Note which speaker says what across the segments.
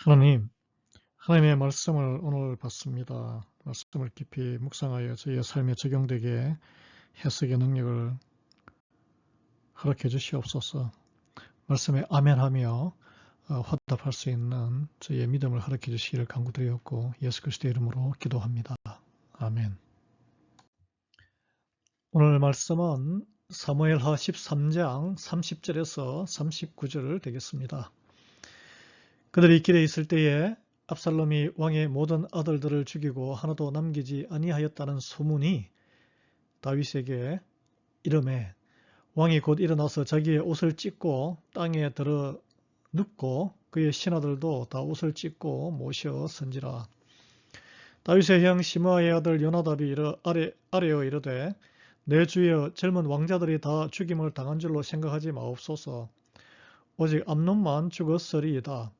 Speaker 1: 하나님의 말씀을 오늘 받습니다. 말씀을 깊이 묵상하여 저희의 삶에 적용되게 해석의 능력을 허락해 주시옵소서. 말씀에 아멘하며 화답할 수 있는 저희의 믿음을 허락해 주시기를 간구드리옵고 예수 그리스도의 이름으로 기도합니다. 아멘. 오늘 말씀은 사무엘하 13장 30절에서 39절 되겠습니다. 그들이 길에 있을 때에 압살롬이 왕의 모든 아들들을 죽이고 하나도 남기지 아니하였다는 소문이 다윗에게 이르매 왕이 곧 일어나서 자기의 옷을 찢고 땅에 들어 눕고 그의 신하들도 다 옷을 찢고 모셔 선지라. 다윗의 형 시므아의 아들 요나답이 아뢰어 이르되 내 주여 젊은 왕자들이 다 죽임을 당한 줄로 생각하지 마옵소서. 오직 암논만 죽었으리이다.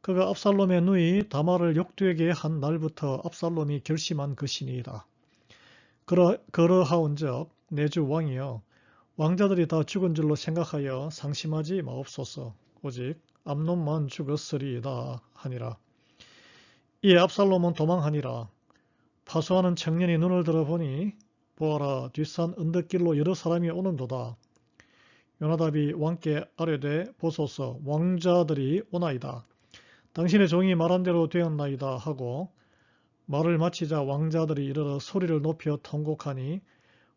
Speaker 1: 그가 압살롬의 누이 다말을 역되게 한 날부터 압살롬이 결심한 것이니이다. 그러하온즉 내 주 왕이여 왕자들이 다 죽은 줄로 생각하여 상심하지 마옵소서. 오직 암논만 죽었으리이다 하니라. 이에 압살롬은 도망하니라. 파수하는 청년이 눈을 들어보니 보아라 뒷산 언덕길로 여러 사람이 오는도다. 요나답이 왕께 아뢰되 보소서 왕자들이 오나이다. 당신의 종이 말한 대로 되었나이다 하고 말을 마치자 왕자들이 이르러 소리를 높여 통곡하니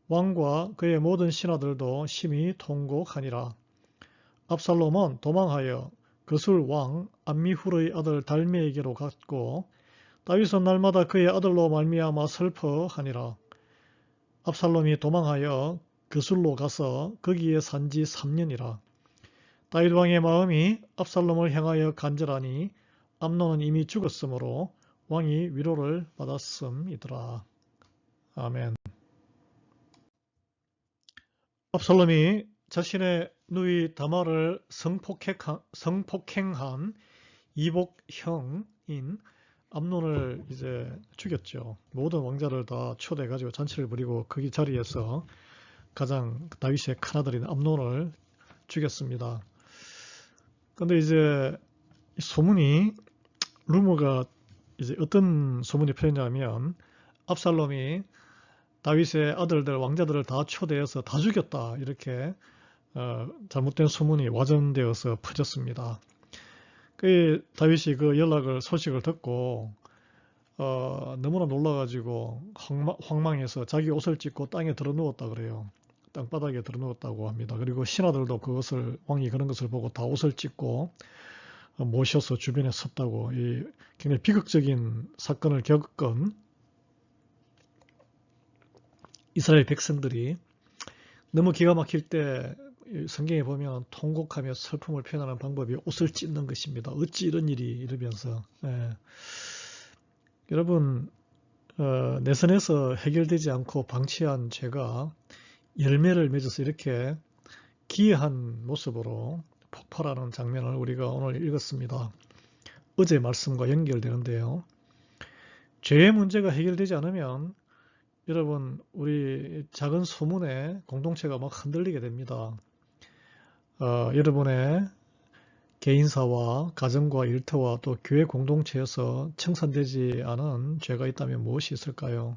Speaker 1: 왕과 그의 모든 신하들도 심히 통곡하니라. 압살롬은 도망하여 그술 왕 암미훌의 아들 달메에게로 갔고 다윗은 날마다 그의 아들로 말미암아 슬퍼하니라. 압살롬이 도망하여 그술로 가서 거기에 산지 3년이라. 다윗 왕의 마음이 압살롬을 향하여 간절하니 암논은 이미 죽었으므로 왕이 위로를 받았음이더라. 아멘. 압살롬이 자신의 누이 다말을 성폭행한 이복형인 암논을 이제 죽였죠. 모든 왕자를 다 초대해가지고 잔치를 벌이고 거기 자리에서 가장 다윗의 큰아들인 암논을 죽였습니다. 근데 이제 소문이 루머가 이제 어떤 소문이 퍼졌냐면 압살롬이 다윗의 아들들 왕자들을 다 초대해서 다 죽였다 이렇게 잘못된 소문이 와전되어서 퍼졌습니다. 그 다윗이 그 소식을 듣고 너무나 놀라가지고 황망해서 자기 옷을 찢고 땅에 들어 누웠다 그래요. 땅바닥에 들어 누웠다고 합니다. 그리고 신하들도 왕이 그런 것을 보고 다 옷을 찢고 모셔서 주변에 섰다고 이 굉장히 비극적인 사건을 겪은 이스라엘 백성들이 너무 기가 막힐 때 성경에 보면 통곡하며 슬픔을 표현하는 방법이 옷을 찢는 것입니다. 어찌 이런 일이 이러면서 여러분 내 선에서 해결되지 않고 방치한 죄가 열매를 맺어서 이렇게 기이한 모습으로 폭발하는 장면을 우리가 오늘 읽었습니다. 어제 말씀과 연결되는데요. 죄의 문제가 해결되지 않으면 여러분 우리 작은 소문에 공동체가 막 흔들리게 됩니다. 여러분의 개인사와 가정과 일터와 또 교회 공동체에서 청산되지 않은 죄가 있다면 무엇이 있을까요?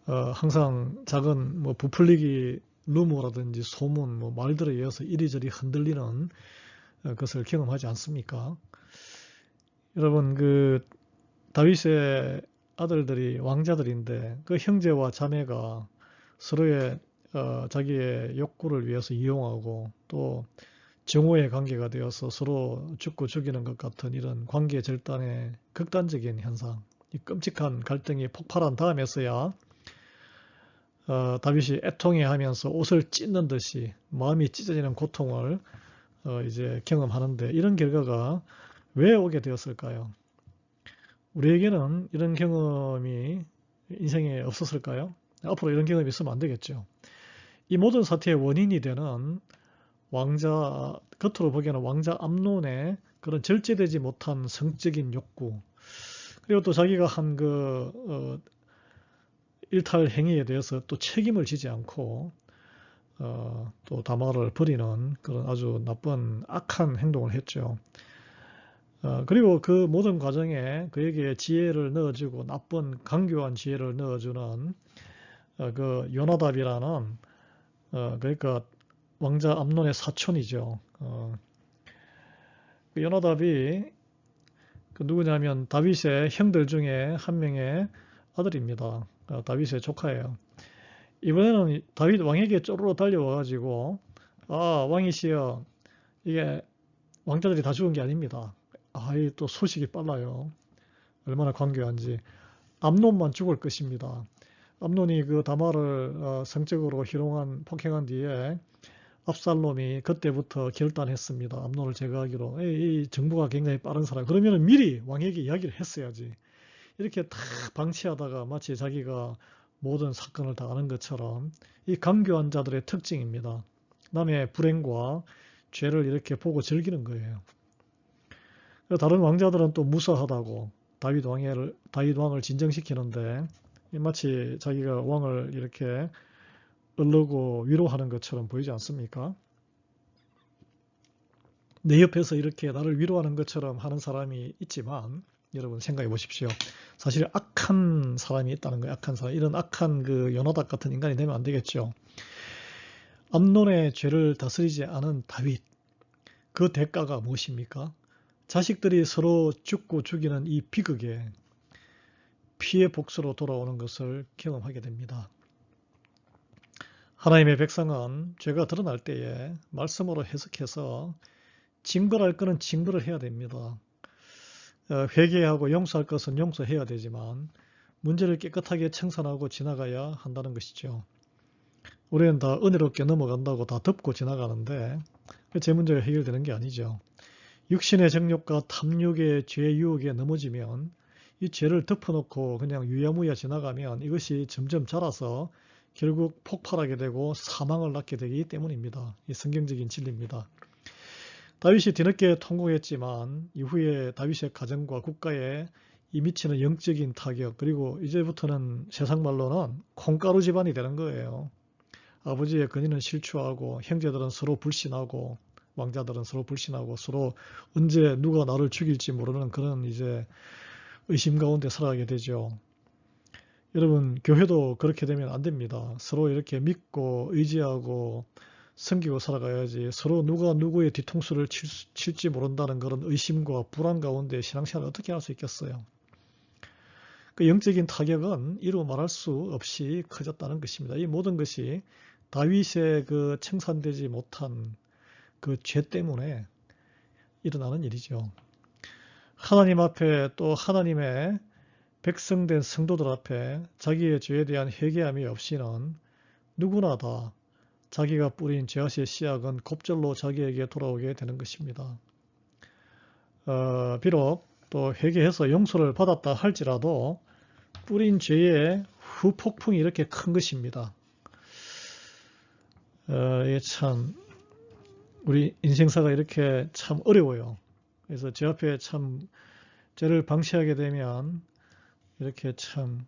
Speaker 1: 항상 작은 부풀리기 루머라든지 소문, 말들에 의해서 이리저리 흔들리는 것을 경험하지 않습니까? 여러분 다윗의 아들들이 왕자들인데 그 형제와 자매가 서로의 자기의 욕구를 위해서 이용하고 또 정오의 관계가 되어서 서로 죽고 죽이는 것 같은 이런 관계 절단의 극단적인 현상, 이 끔찍한 갈등이 폭발한 다음에서야 다윗이 애통해하면서 옷을 찢는 듯이 마음이 찢어지는 고통을 이제 경험하는데 이런 결과가 왜 오게 되었을까요? 우리에게는 이런 경험이 인생에 없었을까요? 앞으로 이런 경험이 있으면 안 되겠죠. 이 모든 사태의 원인이 되는 겉으로 보기에는 왕자 암논의 그런 절제되지 못한 성적인 욕구, 그리고 또 자기가 한 일탈 행위에 대해서 또 책임을 지지 않고 또 다말을 버리는 그런 아주 나쁜 악한 행동을 했죠. 그리고 그 모든 과정에 그에게 지혜를 넣어주고 나쁜 강교한 지혜를 넣어주는 그 요나답이라는 그러니까 왕자 암논의 사촌이죠. 그 요나답이 그 누구냐면 다윗의 형들 중에 한 명의 아들입니다. 다윗의 조카예요. 이번에는 다윗 왕에게 쪼르르 달려와가지고 왕이시여, 이게 왕자들이 다 죽은 게 아닙니다. 이 또 소식이 빨라요. 얼마나 관계한지. 암논만 죽을 것입니다. 암논이 그 다말을 성적으로 폭행한 뒤에 압살롬이 그때부터 결단했습니다. 암논을 제거하기로. 이 정부가 굉장히 빠른 사람. 그러면 미리 왕에게 이야기를 했어야지. 이렇게 다 방치하다가 마치 자기가 모든 사건을 다 아는 것처럼 이 강교한 자들의 특징입니다. 남의 불행과 죄를 이렇게 보고 즐기는 거예요. 다른 왕자들은 또 무사하다고 다윗 왕을 진정시키는데 마치 자기가 왕을 이렇게 얼르고 위로하는 것처럼 보이지 않습니까? 내 옆에서 이렇게 나를 위로하는 것처럼 하는 사람이 있지만 여러분 생각해 보십시오. 사실 악한 사람이 있다는 거예요. 악한 사람. 이런 악한 그 요나답 같은 인간이 되면 안 되겠죠. 암논의 죄를 다스리지 않은 다윗. 그 대가가 무엇입니까? 자식들이 서로 죽고 죽이는 이 비극에 피해 복수로 돌아오는 것을 경험하게 됩니다. 하나님의 백성은 죄가 드러날 때에 말씀으로 해석해서 징벌할 것은 징벌을 해야 됩니다. 회개하고 용서할 것은 용서해야 되지만 문제를 깨끗하게 청산하고 지나가야 한다는 것이죠. 우리는 다 은혜롭게 넘어간다고 다 덮고 지나가는데 제 문제가 해결되는 게 아니죠. 육신의 정욕과 탐욕의 죄 유혹에 넘어지면 이 죄를 덮어놓고 그냥 유야무야 지나가면 이것이 점점 자라서 결국 폭발하게 되고 사망을 낳게 되기 때문입니다. 이 성경적인 진리입니다. 다윗이 뒤늦게 통곡했지만 이후에 다윗의 가정과 국가에 이 미치는 영적인 타격, 그리고 이제부터는 세상 말로는 콩가루 집안이 되는 거예요. 아버지의 권위는 실추하고 형제들은 서로 불신하고 왕자들은 서로 불신하고 서로 언제 누가 나를 죽일지 모르는 그런 이제 의심 가운데 살아가게 되죠. 여러분, 교회도 그렇게 되면 안 됩니다. 서로 이렇게 믿고 의지하고 섬기고 살아가야지 서로 누가 누구의 뒤통수를 칠지 모른다는 그런 의심과 불안 가운데 신앙생활을 어떻게 할 수 있겠어요? 그 영적인 타격은 이루 말할 수 없이 커졌다는 것입니다. 이 모든 것이 다윗의 그 청산되지 못한 그 죄 때문에 일어나는 일이죠. 하나님 앞에 또 하나님의 백성된 성도들 앞에 자기의 죄에 대한 회개함이 없이는 누구나 다 자기가 뿌린 죄악의 씨앗은 곱절로 자기에게 돌아오게 되는 것입니다. 비록 또 회개해서 용서를 받았다 할지라도 뿌린 죄의 후폭풍이 이렇게 큰 것입니다. 이게 참 우리 인생사가 이렇게 참 어려워요. 그래서 제 앞에 참 죄를 방치하게 되면 이렇게 참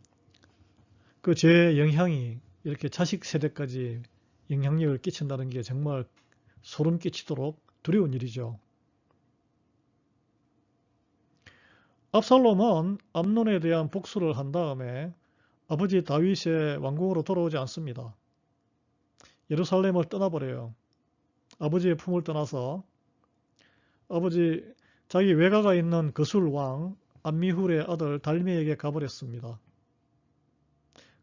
Speaker 1: 그 죄의 영향이 이렇게 자식 세대까지 영향력을 끼친다는 게 정말 소름 끼치도록 두려운 일이죠. 압살롬은 암논에 대한 복수를 한 다음에 아버지 다윗의 왕궁으로 돌아오지 않습니다. 예루살렘을 떠나버려요. 아버지의 품을 떠나서 자기 외가가 있는 거술 왕 암미훌의 아들 달미에게 가버렸습니다.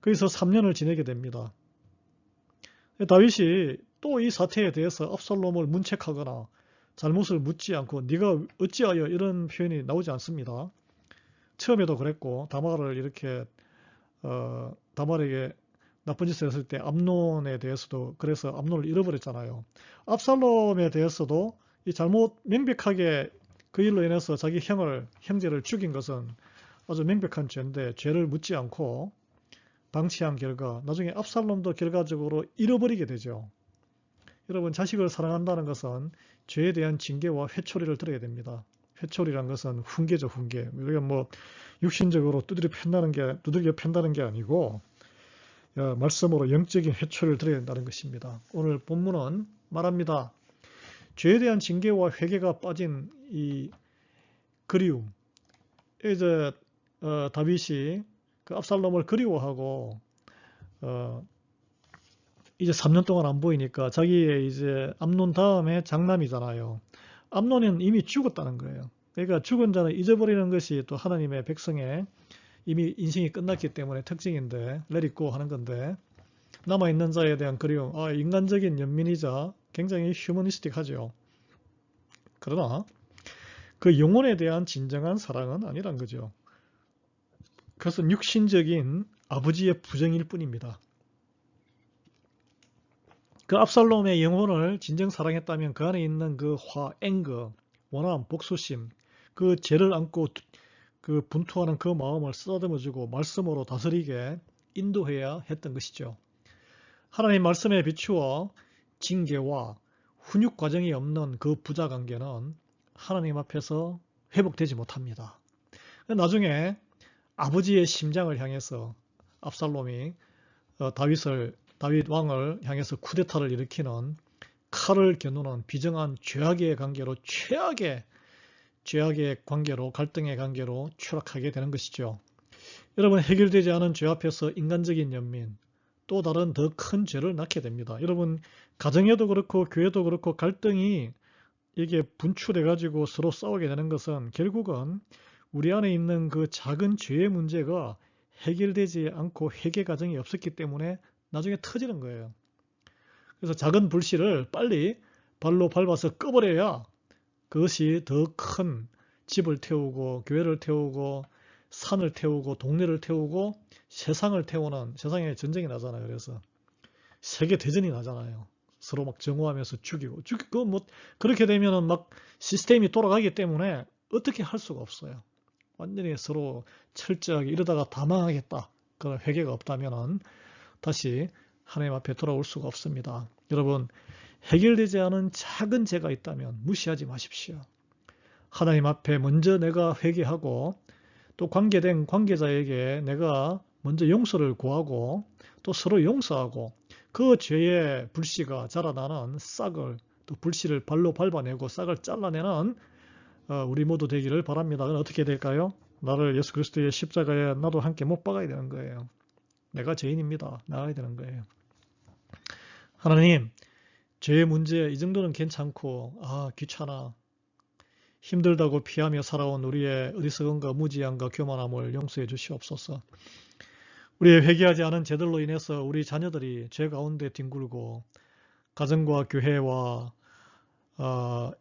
Speaker 1: 거기서 3년을 지내게 됩니다. 다윗이 또 이 사태에 대해서 압살롬을 문책하거나 잘못을 묻지 않고 네가 어찌하여 이런 표현이 나오지 않습니다. 처음에도 그랬고 다말을 이렇게 다말에게 나쁜 짓을 했을 때 암논에 대해서도 그래서 암논을 잃어버렸잖아요. 압살롬에 대해서도 이 잘못 명백하게 그 일로 인해서 자기 형제를 죽인 것은 아주 명백한 죄인데 죄를 묻지 않고 방치한 결과 나중에 압살롬도 결과적으로 잃어버리게 되죠. 여러분, 자식을 사랑한다는 것은 죄에 대한 징계와 회초리를 들어야 됩니다. 회초리란 것은 훈계죠, 훈계. 우리가 뭐 육신적으로 두드려 팬다는 게 아니고 말씀으로 영적인 회초리를 들어야 된다는 것입니다. 오늘 본문은 말합니다. 죄에 대한 징계와 회개가 빠진 그리움. 이제 다윗이 그 압살롬을 그리워하고 이제 3년 동안 안 보이니까 자기의 이제 암논 다음에 장남이잖아요. 암논은 이미 죽었다는 거예요. 그러니까 죽은 자는 잊어버리는 것이 또 하나님의 백성의 이미 인생이 끝났기 때문에 특징인데 let it go 하는 건데 남아있는 자에 대한 그리움, 인간적인 연민이자 굉장히 휴머니스틱하죠. 그러나 그 영혼에 대한 진정한 사랑은 아니란 거죠. 그것은 육신적인 아버지의 부정일 뿐입니다. 그 압살롬의 영혼을 진정 사랑했다면 그 안에 있는 그 앵거, 원함, 복수심, 그 죄를 안고 그 분투하는 그 마음을 쓰다듬어주고 말씀으로 다스리게 인도해야 했던 것이죠. 하나님 말씀에 비추어 징계와 훈육 과정이 없는 그 부자 관계는 하나님 앞에서 회복되지 못합니다. 나중에 아버지의 심장을 향해서 압살롬이 다윗 왕을 향해서 쿠데타를 일으키는 칼을 겨누는 비정한 죄악의 관계로 죄악의 관계로 갈등의 관계로 추락하게 되는 것이죠. 여러분 해결되지 않은 죄 앞에서 인간적인 연민 또 다른 더 큰 죄를 낳게 됩니다. 여러분 가정에도 그렇고 교회도 그렇고 갈등이 이게 분출해 가지고 서로 싸우게 되는 것은 결국은 우리 안에 있는 그 작은 죄의 문제가 해결되지 않고 회개 과정이 없었기 때문에 나중에 터지는 거예요. 그래서 작은 불씨를 빨리 발로 밟아서 꺼버려야 그것이 더 큰 집을 태우고 교회를 태우고 산을 태우고 동네를 태우고 세상을 태우는 세상에 전쟁이 나잖아요. 그래서 세계 대전이 나잖아요. 서로 막 정오하면서 죽이고 뭐 그렇게 되면은 막 시스템이 돌아가기 때문에 어떻게 할 수가 없어요. 완전히 서로 철저하게 이러다가 다 망하겠다. 그런 회개가 없다면은 다시 하나님 앞에 돌아올 수가 없습니다. 여러분 해결되지 않은 작은 죄가 있다면 무시하지 마십시오. 하나님 앞에 먼저 내가 회개하고 또 관계된 관계자에게 내가 먼저 용서를 구하고 또 서로 용서하고 그 죄의 불씨가 자라나는 싹을 또 불씨를 발로 밟아내고 싹을 잘라내는 우리 모두 되기를 바랍니다. 그럼 어떻게 될까요? 나를 예수 그리스도의 십자가에 나도 함께 못 박아야 되는 거예요. 내가 죄인입니다. 나가야 되는 거예요. 하나님 죄의 문제 이 정도는 괜찮고 귀찮아 힘들다고 피하며 살아온 우리의 어리석음과 무지함과 교만함을 용서해 주시옵소서. 우리의 회개하지 않은 죄들로 인해서 우리 자녀들이 죄 가운데 뒹굴고 가정과 교회와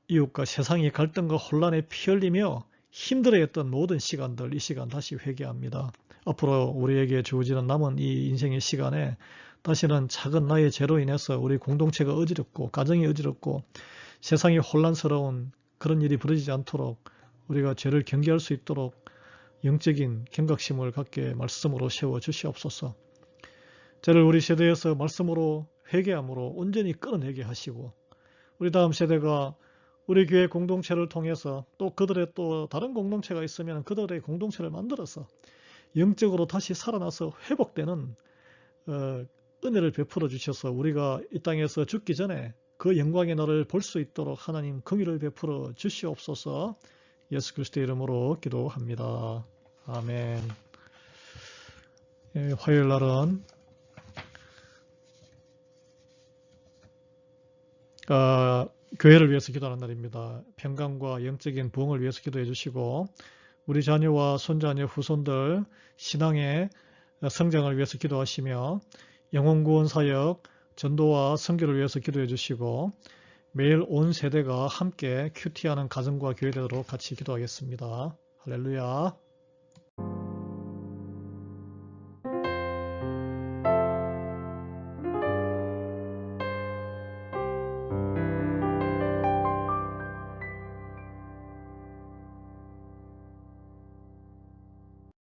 Speaker 1: 이웃과 세상이 갈등과 혼란에 피 흘리며 힘들어했던 모든 시간들 이 시간 다시 회개합니다. 앞으로 우리에게 주어지는 남은 이 인생의 시간에 다시는 작은 나의 죄로 인해서 우리 공동체가 어지럽고 가정이 어지럽고 세상이 혼란스러운 그런 일이 벌어지지 않도록 우리가 죄를 경계할 수 있도록 영적인 경각심을 갖게 말씀으로 세워 주시옵소서. 죄를 우리 세대에서 말씀으로 회개함으로 온전히 끊어내게 하시고 우리 다음 세대가 우리 교회 공동체를 통해서 또 그들의 또 다른 공동체가 있으면 그들의 공동체를 만들어서 영적으로 다시 살아나서 회복되는 은혜를 베풀어 주셔서 우리가 이 땅에서 죽기 전에 그 영광의 날을 볼 수 있도록 하나님 긍휼을 베풀어 주시옵소서. 예수 그리스도의 이름으로 기도합니다. 아멘. 화요일 날은 교회를 위해서 기도하는 날입니다. 평강과 영적인 부흥을 위해서 기도해 주시고 우리 자녀와 손자녀 후손들 신앙의 성장을 위해서 기도하시며 영혼구원 사역 전도와 선교를 위해서 기도해 주시고 매일 온 세대가 함께 큐티하는 가정과 교회 되도록 같이 기도하겠습니다. 할렐루야.